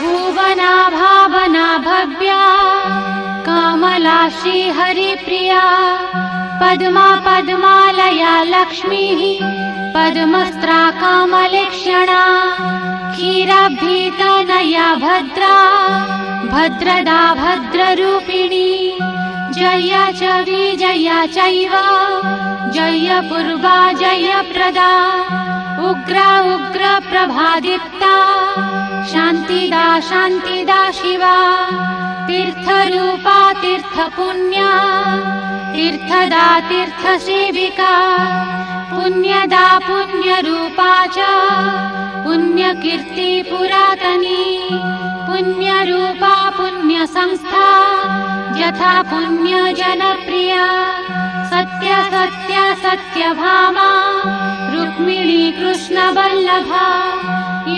भुवना भावना भव्या कमला श्रीहरिप्रिया पद्मा पद्मालया लक्ष्मीः पद्मस्त्रा कमलेक्षणा क्षीराब्धितनया भद्रा भद्रदा भद्ररूपिणी जया च विजया चैव जयपूर्वा जयप्रदा उग्रा उग्र प्रभादीप्ता शान्तिदा शान्तिदा शिवा तीर्थरूपा तीर्थपुण्या तीर्थदा तीर्थसेविका पुण्यदा पुण्यरूपा च पुण्यकीर्ति पुरातनी पुण्यरूपा पुण्यसंस्था यथा पुण्यजनप्रिया सत्य सत्य सत्यभामा रुक्मिणी कृष्णवल्लभा।